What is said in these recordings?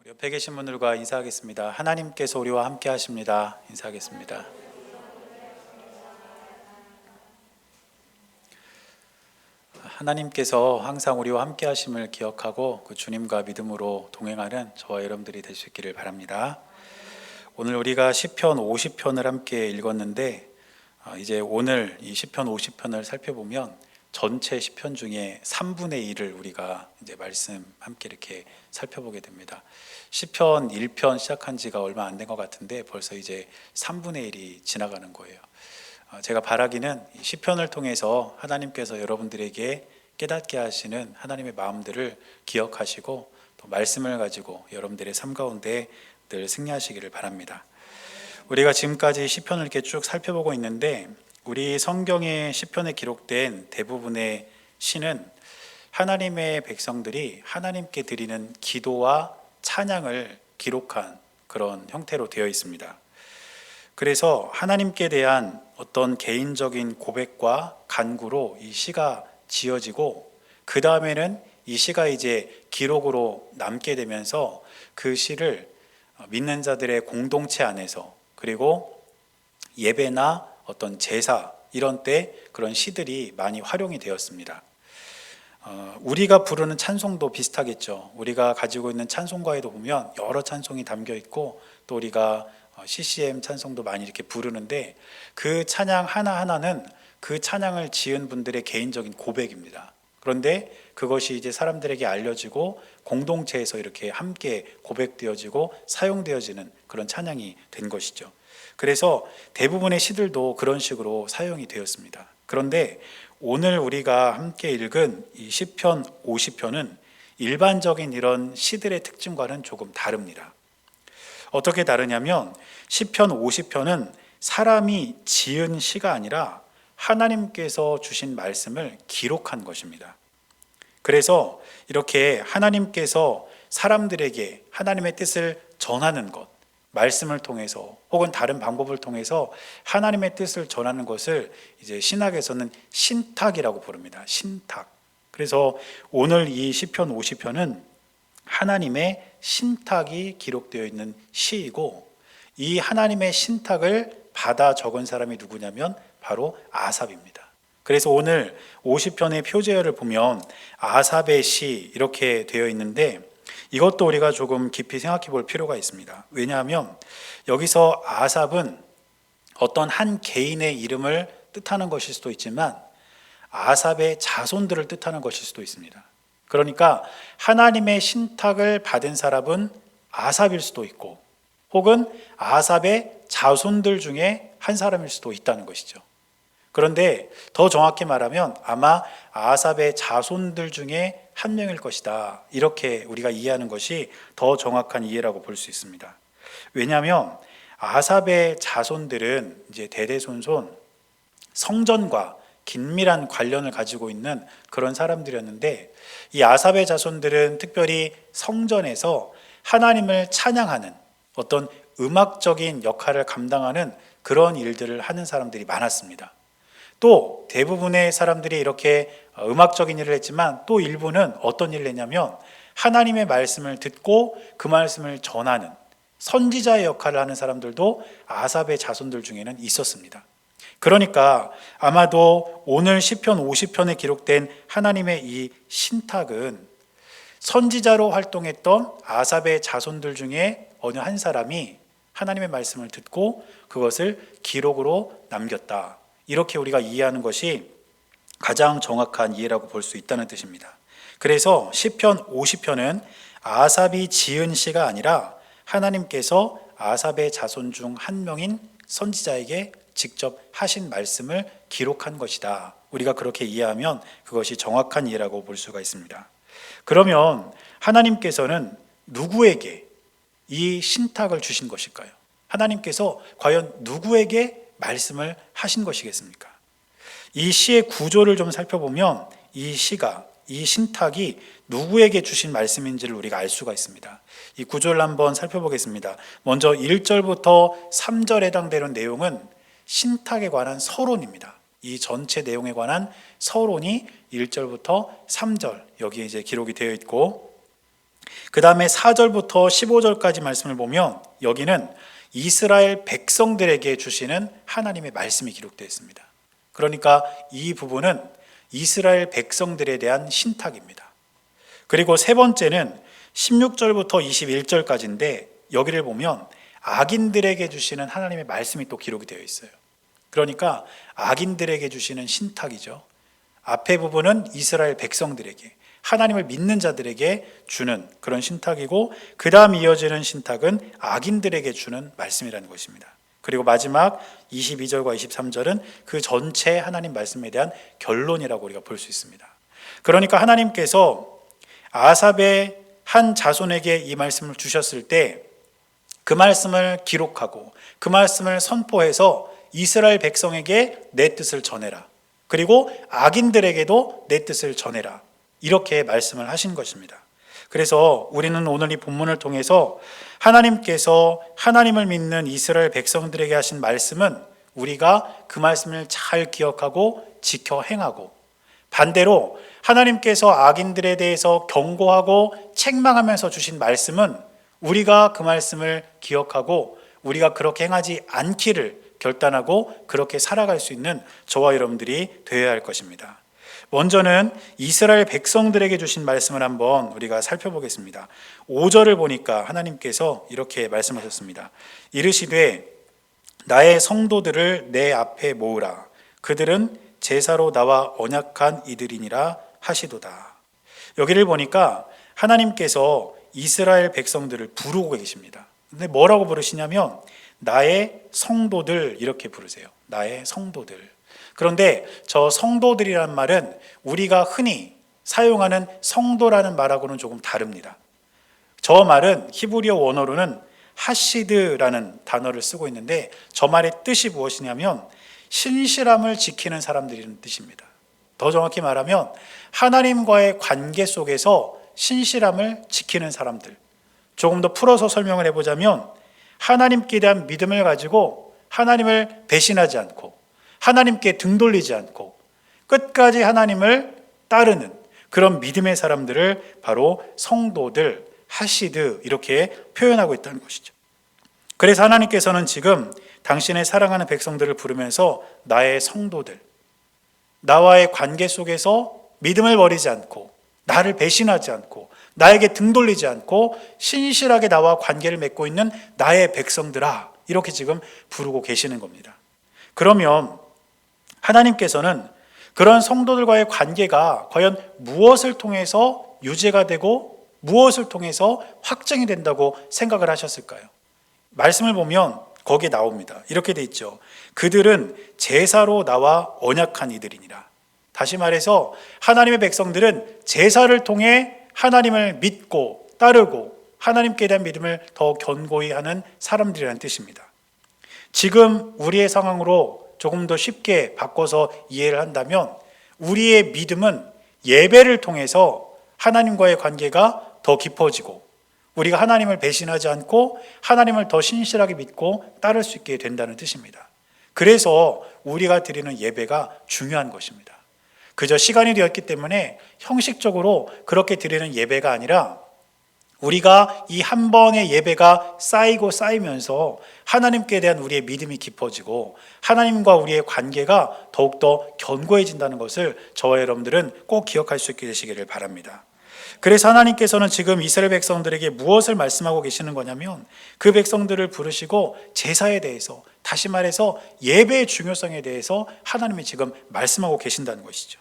옆에 계신 분들과 인사하겠습니다. 하나님께서 우리와 함께 하십니다. 인사하겠습니다. 하나님께서 항상 우리와 함께 하심을 기억하고 그 주님과 믿음으로 동행하는 저와 여러분들이 될 수 있기를 바랍니다. 오늘 우리가 시편 50편을 함께 읽었는데 이제 오늘 이 시편 50편을 살펴보면 전체 시편 중에 3분의 1을 우리가 이제 말씀 함께 이렇게 살펴보게 됩니다. 시편 1편 시작한 지가 얼마 안 된 것 같은데 벌써 이제 3분의 1이 지나가는 거예요. 제가 바라기는 시편을 통해서 하나님께서 여러분들에게 깨닫게 하시는 하나님의 마음들을 기억하시고 또 말씀을 가지고 여러분들의 삶 가운데 늘 승리하시기를 바랍니다. 우리가 지금까지 시편을 이렇게 쭉 살펴보고 있는데 우리 성경의 시편에 기록된 대부분의 시는 하나님의 백성들이 하나님께 드리는 기도와 찬양을 기록한 그런 형태로 되어 있습니다. 그래서 하나님께 대한 어떤 개인적인 고백과 간구로 이 시가 지어지고 그 다음에는 이 시가 이제 기록으로 남게 되면서 그 시를 믿는 자들의 공동체 안에서 그리고 예배나 어떤 제사 이런 때 그런 시들이 많이 활용이 되었습니다. 우리가 부르는 찬송도 비슷하겠죠. 우리가 가지고 있는 찬송가에도 보면 여러 찬송이 담겨 있고 또 우리가 CCM 찬송도 많이 이렇게 부르는데 그 찬양 하나하나는 그 찬양을 지은 분들의 개인적인 고백입니다. 그런데 그것이 이제 사람들에게 알려지고 공동체에서 이렇게 함께 고백되어지고 사용되어지는 그런 찬양이 된 것이죠. 그래서 대부분의 시들도 그런 식으로 사용이 되었습니다. 그런데 오늘 우리가 함께 읽은 이 시편 50편은 일반적인 이런 시들의 특징과는 조금 다릅니다. 어떻게 다르냐면 시편 50편은 사람이 지은 시가 아니라 하나님께서 주신 말씀을 기록한 것입니다. 그래서 이렇게 하나님께서 사람들에게 하나님의 뜻을 전하는 것, 말씀을 통해서 혹은 다른 방법을 통해서 하나님의 뜻을 전하는 것을 이제 신학에서는 신탁이라고 부릅니다. 신탁. 그래서 오늘 이 시편 50편은 하나님의 신탁이 기록되어 있는 시이고 이 하나님의 신탁을 받아 적은 사람이 누구냐면 바로 아삽입니다. 그래서 오늘 50편의 표제어를 보면 아삽의 시 이렇게 되어 있는데 이것도 우리가 조금 깊이 생각해 볼 필요가 있습니다. 왜냐하면 여기서 아삽은 어떤 한 개인의 이름을 뜻하는 것일 수도 있지만 아삽의 자손들을 뜻하는 것일 수도 있습니다. 그러니까 하나님의 신탁을 받은 사람은 아삽일 수도 있고 혹은 아삽의 자손들 중에 한 사람일 수도 있다는 것이죠. 그런데 더 정확히 말하면 아마 아삽의 자손들 중에 한 명일 것이다. 이렇게 우리가 이해하는 것이 더 정확한 이해라고 볼 수 있습니다. 왜냐하면 아삽의 자손들은 이제 대대손손 성전과 긴밀한 관련을 가지고 있는 그런 사람들이었는데 이 아삽의 자손들은 특별히 성전에서 하나님을 찬양하는 어떤 음악적인 역할을 감당하는 그런 일들을 하는 사람들이 많았습니다. 또 대부분의 사람들이 이렇게 음악적인 일을 했지만 또 일부는 어떤 일을 했냐면 하나님의 말씀을 듣고 그 말씀을 전하는 선지자의 역할을 하는 사람들도 아삽의 자손들 중에는 있었습니다. 그러니까 아마도 오늘 시편 50편에 기록된 하나님의 이 신탁은 선지자로 활동했던 아삽의 자손들 중에 어느 한 사람이 하나님의 말씀을 듣고 그것을 기록으로 남겼다. 이렇게 우리가 이해하는 것이 가장 정확한 이해라고 볼 수 있다는 뜻입니다. 그래서 시편 50편은 아삽이 지은 시가 아니라 하나님께서 아삽의 자손 중 한 명인 선지자에게 직접 하신 말씀을 기록한 것이다. 우리가 그렇게 이해하면 그것이 정확한 이해라고 볼 수가 있습니다. 그러면 하나님께서는 누구에게 이 신탁을 주신 것일까요? 하나님께서 과연 누구에게 말씀을 하신 것이겠습니까? 이 시의 구조를 좀 살펴보면 이 시가, 이 신탁이 누구에게 주신 말씀인지를 우리가 알 수가 있습니다. 이 구조를 한번 살펴보겠습니다. 먼저 1절부터 3절에 해당되는 내용은 신탁에 관한 서론입니다. 이 전체 내용에 관한 서론이 1절부터 3절 여기에 이제 기록이 되어 있고 그 다음에 4절부터 15절까지 말씀을 보면 여기는 이스라엘 백성들에게 주시는 하나님의 말씀이 기록되어 있습니다. 그러니까 이 부분은 이스라엘 백성들에 대한 신탁입니다. 그리고 세 번째는 16절부터 21절까지인데 여기를 보면 악인들에게 주시는 하나님의 말씀이 또 기록이 되어 있어요. 그러니까 악인들에게 주시는 신탁이죠. 앞에 부분은 이스라엘 백성들에게, 하나님을 믿는 자들에게 주는 그런 신탁이고, 그 다음 이어지는 신탁은 악인들에게 주는 말씀이라는 것입니다. 그리고 마지막 22절과 23절은 그 전체 하나님 말씀에 대한 결론이라고 우리가 볼 수 있습니다. 그러니까 하나님께서 아삽의 한 자손에게 이 말씀을 주셨을 때 그 말씀을 기록하고 그 말씀을 선포해서 이스라엘 백성에게 내 뜻을 전해라. 그리고 악인들에게도 내 뜻을 전해라. 이렇게 말씀을 하신 것입니다. 그래서 우리는 오늘 이 본문을 통해서 하나님께서 하나님을 믿는 이스라엘 백성들에게 하신 말씀은 우리가 그 말씀을 잘 기억하고 지켜 행하고, 반대로 하나님께서 악인들에 대해서 경고하고 책망하면서 주신 말씀은 우리가 그 말씀을 기억하고 우리가 그렇게 행하지 않기를 결단하고 그렇게 살아갈 수 있는 저와 여러분들이 되어야 할 것입니다. 먼저는 이스라엘 백성들에게 주신 말씀을 한번 우리가 살펴보겠습니다. 5절을 보니까 하나님께서 이렇게 말씀하셨습니다. 이르시되 나의 성도들을 내 앞에 모으라. 그들은 제사로 나와 언약한 이들이니라 하시도다. 여기를 보니까 하나님께서 이스라엘 백성들을 부르고 계십니다. 근데 뭐라고 부르시냐면 나의 성도들 이렇게 부르세요. 나의 성도들. 그런데 저 성도들이란 말은 우리가 흔히 사용하는 성도라는 말하고는 조금 다릅니다. 저 말은 히브리어 원어로는 하시드라는 단어를 쓰고 있는데 저 말의 뜻이 무엇이냐면 신실함을 지키는 사람들이라는 뜻입니다. 더 정확히 말하면 하나님과의 관계 속에서 신실함을 지키는 사람들. 조금 더 풀어서 설명을 해보자면 하나님께 대한 믿음을 가지고 하나님을 배신하지 않고 하나님께 등 돌리지 않고 끝까지 하나님을 따르는 그런 믿음의 사람들을 바로 성도들, 하시드 이렇게 표현하고 있다는 것이죠. 그래서 하나님께서는 지금 당신의 사랑하는 백성들을 부르면서 나의 성도들, 나와의 관계 속에서 믿음을 버리지 않고 나를 배신하지 않고 나에게 등 돌리지 않고 신실하게 나와 관계를 맺고 있는 나의 백성들아, 이렇게 지금 부르고 계시는 겁니다. 그러면 하나님께서는 그런 성도들과의 관계가 과연 무엇을 통해서 유지가 되고 무엇을 통해서 확정이 된다고 생각을 하셨을까요? 말씀을 보면 거기에 나옵니다. 이렇게 돼 있죠. 그들은 제사로 나와 언약한 이들이니라. 다시 말해서 하나님의 백성들은 제사를 통해 하나님을 믿고 따르고 하나님께 대한 믿음을 더 견고히 하는 사람들이라는 뜻입니다. 지금 우리의 상황으로 조금 더 쉽게 바꿔서 이해를 한다면 우리의 믿음은 예배를 통해서 하나님과의 관계가 더 깊어지고 우리가 하나님을 배신하지 않고 하나님을 더 신실하게 믿고 따를 수 있게 된다는 뜻입니다. 그래서 우리가 드리는 예배가 중요한 것입니다. 그저 시간이 되었기 때문에 형식적으로 그렇게 드리는 예배가 아니라 우리가 이 한 번의 예배가 쌓이고 쌓이면서 하나님께 대한 우리의 믿음이 깊어지고 하나님과 우리의 관계가 더욱더 견고해진다는 것을 저와 여러분들은 꼭 기억할 수 있게 되시기를 바랍니다. 그래서 하나님께서는 지금 이스라엘 백성들에게 무엇을 말씀하고 계시는 거냐면 그 백성들을 부르시고 제사에 대해서, 다시 말해서 예배의 중요성에 대해서 하나님이 지금 말씀하고 계신다는 것이죠.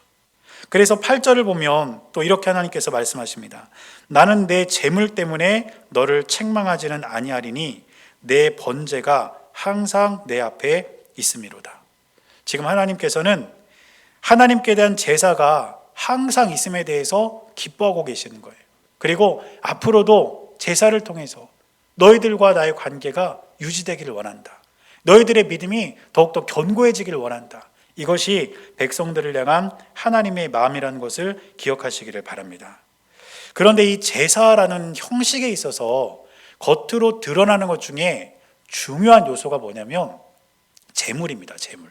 그래서 8절을 보면 또 이렇게 하나님께서 말씀하십니다. 나는 내 재물 때문에 너를 책망하지는 아니하리니 내 번제가 항상 내 앞에 있음이로다. 지금 하나님께서는 하나님께 대한 제사가 항상 있음에 대해서 기뻐하고 계시는 거예요. 그리고 앞으로도 제사를 통해서 너희들과 나의 관계가 유지되기를 원한다. 너희들의 믿음이 더욱더 견고해지기를 원한다. 이것이 백성들을 향한 하나님의 마음이라는 것을 기억하시기를 바랍니다. 그런데 이 제사라는 형식에 있어서 겉으로 드러나는 것 중에 중요한 요소가 뭐냐면 제물입니다. 제물.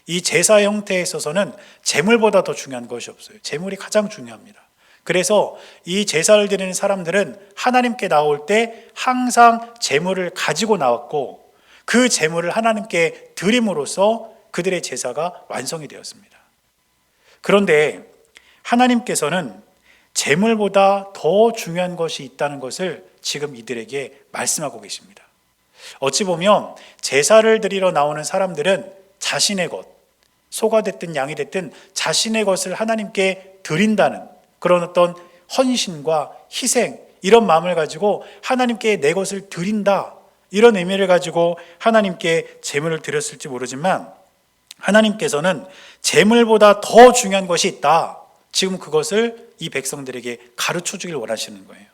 이 제사 형태에 있어서는 제물보다 더 중요한 것이 없어요. 제물이 가장 중요합니다. 그래서 이 제사를 드리는 사람들은 하나님께 나올 때 항상 제물을 가지고 나왔고 그 제물을 하나님께 드림으로써 그들의 제사가 완성이 되었습니다. 그런데 하나님께서는 제물보다 더 중요한 것이 있다는 것을 지금 이들에게 말씀하고 계십니다. 어찌 보면 제사를 드리러 나오는 사람들은 자신의 것, 소가 됐든 양이 됐든 자신의 것을 하나님께 드린다는 그런 어떤 헌신과 희생, 이런 마음을 가지고 하나님께 내 것을 드린다, 이런 의미를 가지고 하나님께 제물을 드렸을지 모르지만 하나님께서는 제물보다 더 중요한 것이 있다, 지금 그것을 이 백성들에게 가르쳐 주길 원하시는 거예요.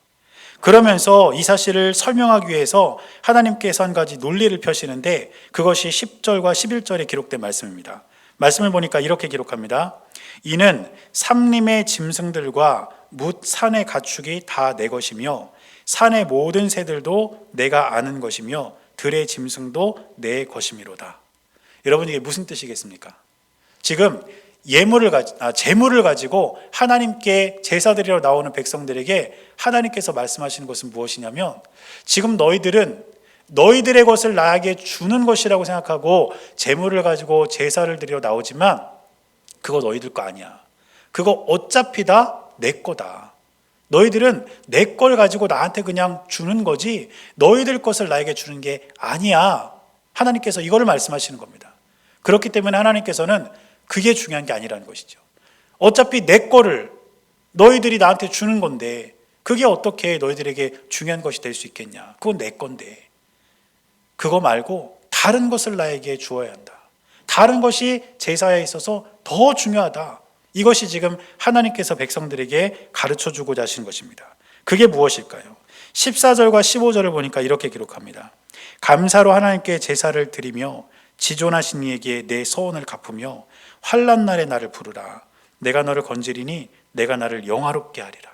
그러면서 이 사실을 설명하기 위해서 하나님께서 한 가지 논리를 펴시는데 그것이 10절과 11절에 기록된 말씀입니다. 말씀을 보니까 이렇게 기록합니다. 이는 삼림의 짐승들과 뭇 산의 가축이 다 내 것이며 산의 모든 새들도 내가 아는 것이며 들의 짐승도 내 것이미로다. 여러분, 이게 무슨 뜻이겠습니까? 지금 제물을 가지고 하나님께 제사 드리러 나오는 백성들에게 하나님께서 말씀하시는 것은 무엇이냐면, 지금 너희들은 너희들의 것을 나에게 주는 것이라고 생각하고 제물을 가지고 제사를 드리러 나오지만 그거 너희들 거 아니야. 그거 어차피 다 내 거다. 너희들은 내 걸 가지고 나한테 그냥 주는 거지 너희들 것을 나에게 주는 게 아니야. 하나님께서 이거를 말씀하시는 겁니다. 그렇기 때문에 하나님께서는 그게 중요한 게 아니라는 것이죠. 어차피 내 거를 너희들이 나한테 주는 건데 그게 어떻게 너희들에게 중요한 것이 될 수 있겠냐. 그건 내 건데. 그거 말고 다른 것을 나에게 주어야 한다. 다른 것이 제사에 있어서 더 중요하다. 이것이 지금 하나님께서 백성들에게 가르쳐주고자 하신 것입니다. 그게 무엇일까요? 14절과 15절을 보니까 이렇게 기록합니다. 감사로 하나님께 제사를 드리며 지존하신 이에게 내 서원을 갚으며 환난 날에 나를 부르라. 내가 너를 건지리니 내가 나를 영화롭게 하리라.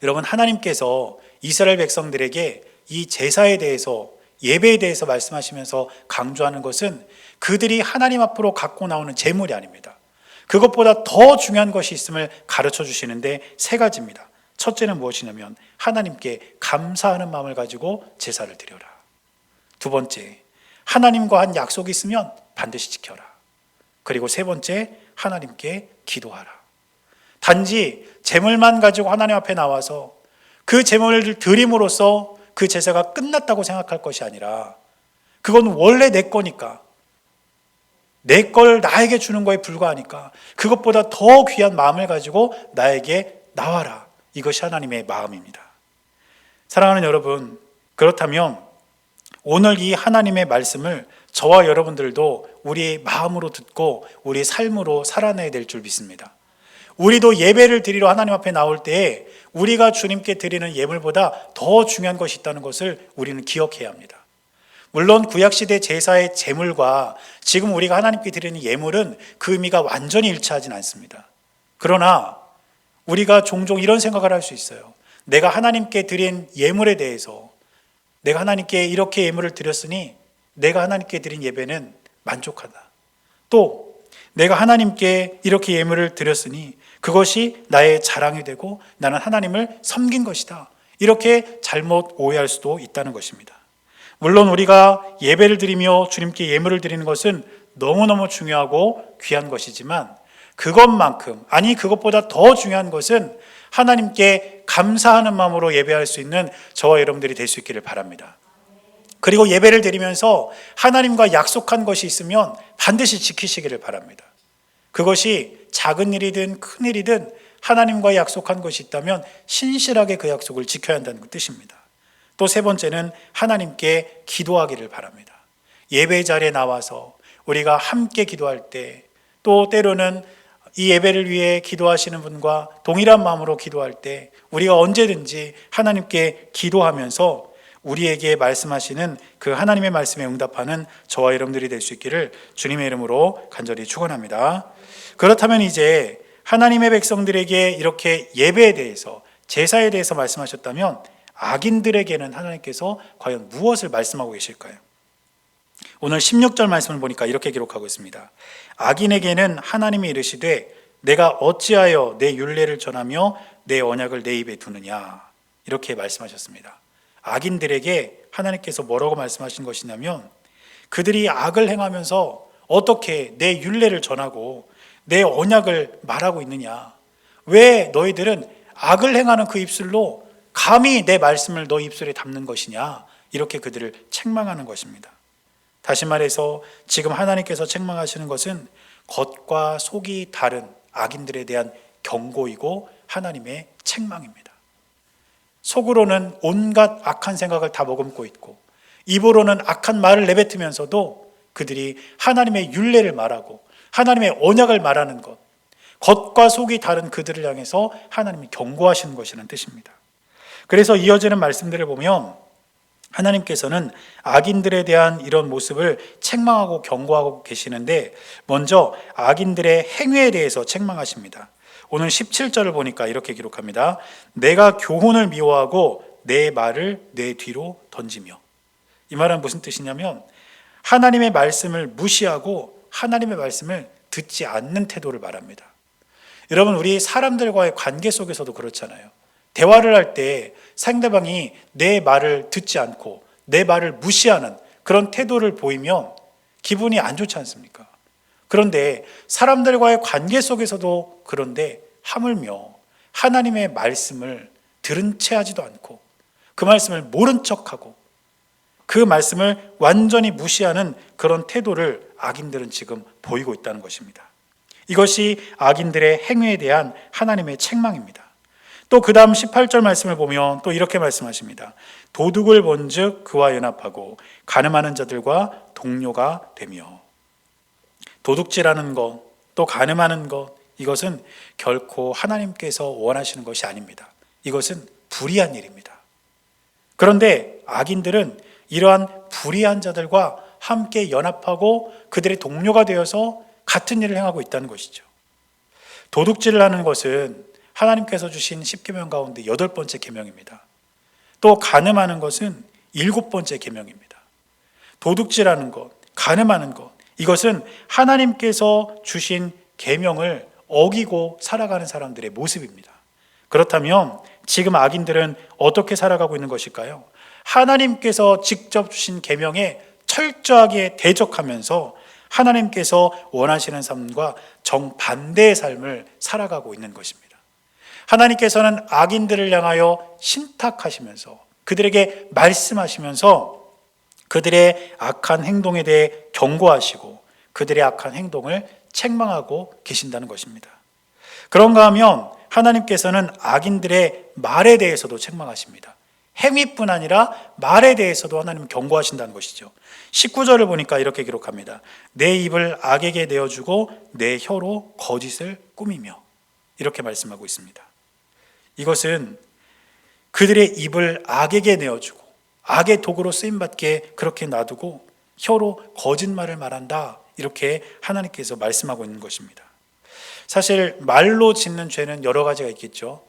여러분, 하나님께서 이스라엘 백성들에게 이 제사에 대해서, 예배에 대해서 말씀하시면서 강조하는 것은 그들이 하나님 앞으로 갖고 나오는 제물이 아닙니다. 그것보다 더 중요한 것이 있음을 가르쳐 주시는데 세 가지입니다. 첫째는 무엇이냐면 하나님께 감사하는 마음을 가지고 제사를 드려라. 두 번째, 하나님과 한 약속이 있으면 반드시 지켜라. 그리고 세 번째, 하나님께 기도하라. 단지 제물만 가지고 하나님 앞에 나와서 그 제물을 드림으로써 그 제사가 끝났다고 생각할 것이 아니라 그건 원래 내 거니까, 내 걸 나에게 주는 거에 불과하니까 그것보다 더 귀한 마음을 가지고 나에게 나와라. 이것이 하나님의 마음입니다. 사랑하는 여러분, 그렇다면 오늘 이 하나님의 말씀을 저와 여러분들도 우리의 마음으로 듣고 우리의 삶으로 살아내야 될 줄 믿습니다. 우리도 예배를 드리러 하나님 앞에 나올 때 우리가 주님께 드리는 예물보다 더 중요한 것이 있다는 것을 우리는 기억해야 합니다. 물론 구약시대 제사의 제물과 지금 우리가 하나님께 드리는 예물은 그 의미가 완전히 일치하진 않습니다. 그러나 우리가 종종 이런 생각을 할 수 있어요. 내가 하나님께 드린 예물에 대해서, 내가 하나님께 이렇게 예물을 드렸으니 내가 하나님께 드린 예배는 만족하다. 또 내가 하나님께 이렇게 예물을 드렸으니 그것이 나의 자랑이 되고 나는 하나님을 섬긴 것이다. 이렇게 잘못 오해할 수도 있다는 것입니다. 물론 우리가 예배를 드리며 주님께 예물을 드리는 것은 너무너무 중요하고 귀한 것이지만 그것만큼, 아니 그것보다 더 중요한 것은 하나님께 감사하는 마음으로 예배할 수 있는 저와 여러분들이 될 수 있기를 바랍니다. 그리고 예배를 드리면서 하나님과 약속한 것이 있으면 반드시 지키시기를 바랍니다. 그것이 작은 일이든 큰 일이든 하나님과 약속한 것이 있다면 신실하게 그 약속을 지켜야 한다는 뜻입니다. 또 세 번째는 하나님께 기도하기를 바랍니다. 예배 자리에 나와서 우리가 함께 기도할 때, 또 때로는 이 예배를 위해 기도하시는 분과 동일한 마음으로 기도할 때 우리가 언제든지 하나님께 기도하면서 우리에게 말씀하시는 그 하나님의 말씀에 응답하는 저와 여러분들이 될 수 있기를 주님의 이름으로 간절히 축원합니다. 그렇다면 이제 하나님의 백성들에게 이렇게 예배에 대해서, 제사에 대해서 말씀하셨다면 악인들에게는 하나님께서 과연 무엇을 말씀하고 계실까요? 오늘 16절 말씀을 보니까 이렇게 기록하고 있습니다. 악인에게는 하나님이 이르시되 내가 어찌하여 내 율례를 전하며 내 언약을 내 입에 두느냐, 이렇게 말씀하셨습니다. 악인들에게 하나님께서 뭐라고 말씀하신 것이냐면, 그들이 악을 행하면서 어떻게 내 율례를 전하고 내 언약을 말하고 있느냐, 왜 너희들은 악을 행하는 그 입술로 감히 내 말씀을 너 입술에 담는 것이냐, 이렇게 그들을 책망하는 것입니다. 다시 말해서 지금 하나님께서 책망하시는 것은 겉과 속이 다른 악인들에 대한 경고이고 하나님의 책망입니다. 속으로는 온갖 악한 생각을 다 머금고 있고 입으로는 악한 말을 내뱉으면서도 그들이 하나님의 율례를 말하고 하나님의 언약을 말하는 것, 겉과 속이 다른 그들을 향해서 하나님이 경고하시는 것이라는 뜻입니다. 그래서 이어지는 말씀들을 보면 하나님께서는 악인들에 대한 이런 모습을 책망하고 경고하고 계시는데, 먼저 악인들의 행위에 대해서 책망하십니다. 오늘 17절을 보니까 이렇게 기록합니다. 내가 교훈을 미워하고 내 말을 내 뒤로 던지며. 이 말은 무슨 뜻이냐면 하나님의 말씀을 무시하고 하나님의 말씀을 듣지 않는 태도를 말합니다. 여러분, 우리 사람들과의 관계 속에서도 그렇잖아요. 대화를 할 때 상대방이 내 말을 듣지 않고 내 말을 무시하는 그런 태도를 보이면 기분이 안 좋지 않습니까? 그런데 사람들과의 관계 속에서도 그런데 하물며 하나님의 말씀을 들은 채 하지도 않고 그 말씀을 모른 척하고 그 말씀을 완전히 무시하는 그런 태도를 악인들은 지금 보이고 있다는 것입니다. 이것이 악인들의 행위에 대한 하나님의 책망입니다. 또 그 다음 18절 말씀을 보면 또 이렇게 말씀하십니다. 도둑을 본즉 그와 연합하고 간음하는 자들과 동료가 되며. 도둑질하는 것, 또 간음하는 것, 이것은 결코 하나님께서 원하시는 것이 아닙니다. 이것은 불의한 일입니다. 그런데 악인들은 이러한 불의한 자들과 함께 연합하고 그들의 동료가 되어서 같은 일을 행하고 있다는 것이죠. 도둑질을 하는 것은 하나님께서 주신 10계명 가운데 8번째 계명입니다. 또 간음하는 것은 7번째 계명입니다. 도둑질하는 것, 간음하는 것, 이것은 하나님께서 주신 계명을 어기고 살아가는 사람들의 모습입니다. 그렇다면 지금 악인들은 어떻게 살아가고 있는 것일까요? 하나님께서 직접 주신 계명에 철저하게 대적하면서 하나님께서 원하시는 삶과 정반대의 삶을 살아가고 있는 것입니다. 하나님께서는 악인들을 향하여 신탁하시면서 그들에게 말씀하시면서 그들의 악한 행동에 대해 경고하시고 그들의 악한 행동을 책망하고 계신다는 것입니다. 그런가 하면 하나님께서는 악인들의 말에 대해서도 책망하십니다. 행위뿐 아니라 말에 대해서도 하나님 경고하신다는 것이죠. 19절을 보니까 이렇게 기록합니다. 내 입을 악에게 내어주고 내 혀로 거짓을 꾸미며. 이렇게 말씀하고 있습니다. 이것은 그들의 입을 악에게 내어주고 악의 도구로 쓰임받게 그렇게 놔두고 혀로 거짓말을 말한다, 이렇게 하나님께서 말씀하고 있는 것입니다. 사실 말로 짓는 죄는 여러 가지가 있겠죠.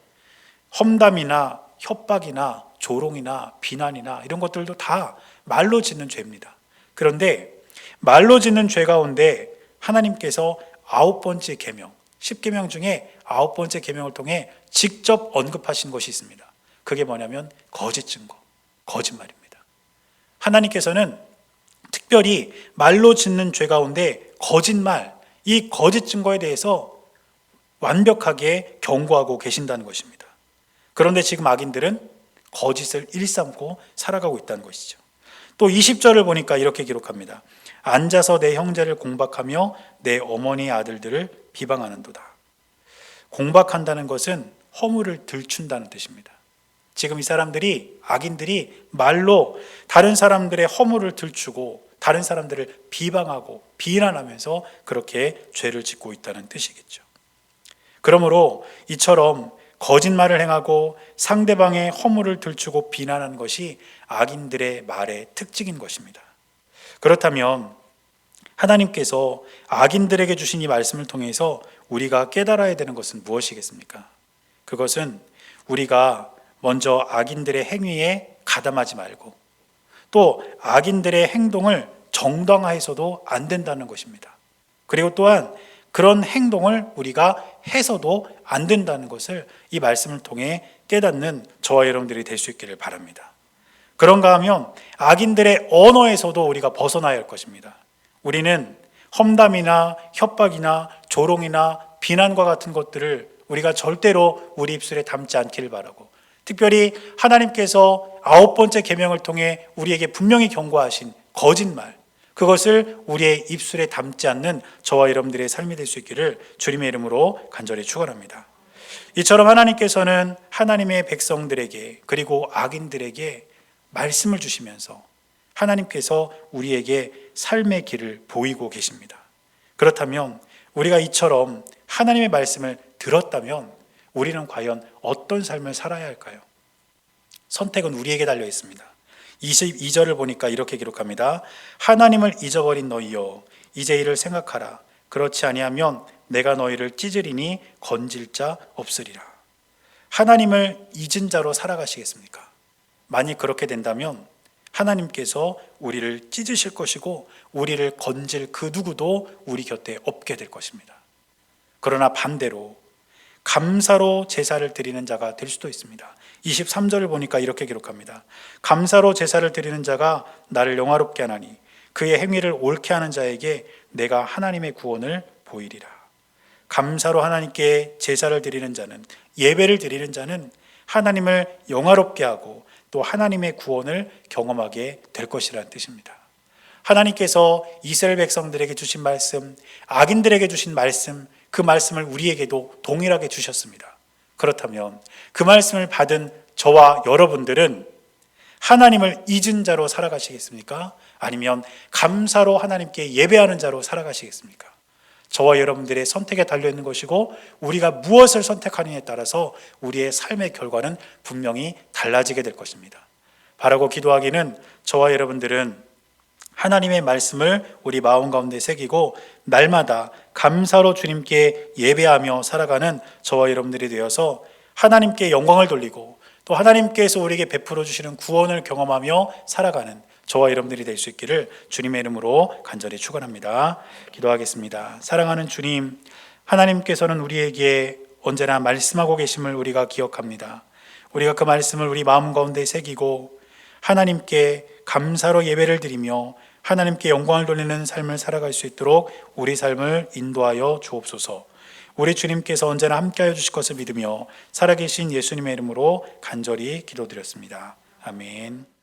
험담이나 협박이나 조롱이나 비난이나 이런 것들도 다 말로 짓는 죄입니다. 그런데 말로 짓는 죄 가운데 하나님께서 9번째 계명, 10계명 중에 9번째 계명을 통해 직접 언급하신 것이 있습니다. 그게 뭐냐면 거짓 증거, 거짓말입니다. 하나님께서는 특별히 말로 짓는 죄 가운데 거짓말, 이 거짓 증거에 대해서 완벽하게 경고하고 계신다는 것입니다. 그런데 지금 악인들은 거짓을 일삼고 살아가고 있다는 것이죠. 또 20절을 보니까 이렇게 기록합니다. 앉아서 내 형제를 공박하며 내 어머니의 아들들을 비방하는도다. 공박한다는 것은 허물을 들춘다는 뜻입니다. 지금 이 사람들이, 악인들이 말로 다른 사람들의 허물을 들추고 다른 사람들을 비방하고 비난하면서 그렇게 죄를 짓고 있다는 뜻이겠죠. 그러므로 이처럼 거짓말을 행하고 상대방의 허물을 들추고 비난하는 것이 악인들의 말의 특징인 것입니다. 그렇다면 하나님께서 악인들에게 주신 이 말씀을 통해서 우리가 깨달아야 되는 것은 무엇이겠습니까? 그것은 우리가 먼저 악인들의 행위에 가담하지 말고 또 악인들의 행동을 정당화해서도 안 된다는 것입니다. 그리고 또한 그런 행동을 우리가 해서도 안 된다는 것을 이 말씀을 통해 깨닫는 저와 여러분들이 될 수 있기를 바랍니다. 그런가 하면 악인들의 언어에서도 우리가 벗어나야 할 것입니다. 우리는 험담이나 협박이나 조롱이나 비난과 같은 것들을 우리가 절대로 우리 입술에 담지 않기를 바라고, 특별히 하나님께서 9번째 계명을 통해 우리에게 분명히 경고하신 거짓말, 그것을 우리의 입술에 담지 않는 저와 여러분들의 삶이 될 수 있기를 주님의 이름으로 간절히 축원합니다. 이처럼 하나님께서는 하나님의 백성들에게 그리고 악인들에게 말씀을 주시면서 하나님께서 우리에게 삶의 길을 보이고 계십니다. 그렇다면 우리가 이처럼 하나님의 말씀을 들었다면 우리는 과연 어떤 삶을 살아야 할까요? 선택은 우리에게 달려 있습니다. 22절을 보니까 이렇게 기록합니다. 하나님을 잊어버린 너희여, 이제 이를 생각하라. 그렇지 아니하면 내가 너희를 찢으리니 건질 자 없으리라. 하나님을 잊은 자로 살아가시겠습니까? 만약 그렇게 된다면 하나님께서 우리를 찢으실 것이고 우리를 건질 그 누구도 우리 곁에 없게 될 것입니다. 그러나 반대로 감사로 제사를 드리는 자가 될 수도 있습니다. 23절을 보니까 이렇게 기록합니다. 감사로 제사를 드리는 자가 나를 영화롭게 하나니 그의 행위를 옳게 하는 자에게 내가 하나님의 구원을 보이리라. 감사로 하나님께 제사를 드리는 자는, 예배를 드리는 자는 하나님을 영화롭게 하고 또 하나님의 구원을 경험하게 될 것이라는 뜻입니다. 하나님께서 이스라엘 백성들에게 주신 말씀, 악인들에게 주신 말씀, 그 말씀을 우리에게도 동일하게 주셨습니다. 그렇다면 그 말씀을 받은 저와 여러분들은 하나님을 잊은 자로 살아가시겠습니까? 아니면 감사로 하나님께 예배하는 자로 살아가시겠습니까? 저와 여러분들의 선택에 달려있는 것이고 우리가 무엇을 선택하느냐에 따라서 우리의 삶의 결과는 분명히 달라지게 될 것입니다. 바라고 기도하기는 저와 여러분들은 하나님의 말씀을 우리 마음 가운데 새기고 날마다 감사로 주님께 예배하며 살아가는 저와 여러분들이 되어서 하나님께 영광을 돌리고 또 하나님께서 우리에게 베풀어 주시는 구원을 경험하며 살아가는 저와 여러분들이 될 수 있기를 주님의 이름으로 간절히 축원합니다. 기도하겠습니다. 사랑하는 주님, 하나님께서는 우리에게 언제나 말씀하고 계심을 우리가 기억합니다. 우리가 그 말씀을 우리 마음 가운데 새기고 하나님께 감사로 예배를 드리며 하나님께 영광을 돌리는 삶을 살아갈 수 있도록 우리 삶을 인도하여 주옵소서. 우리 주님께서 언제나 함께하여 주실 것을 믿으며 살아계신 예수님의 이름으로 간절히 기도드렸습니다. 아멘.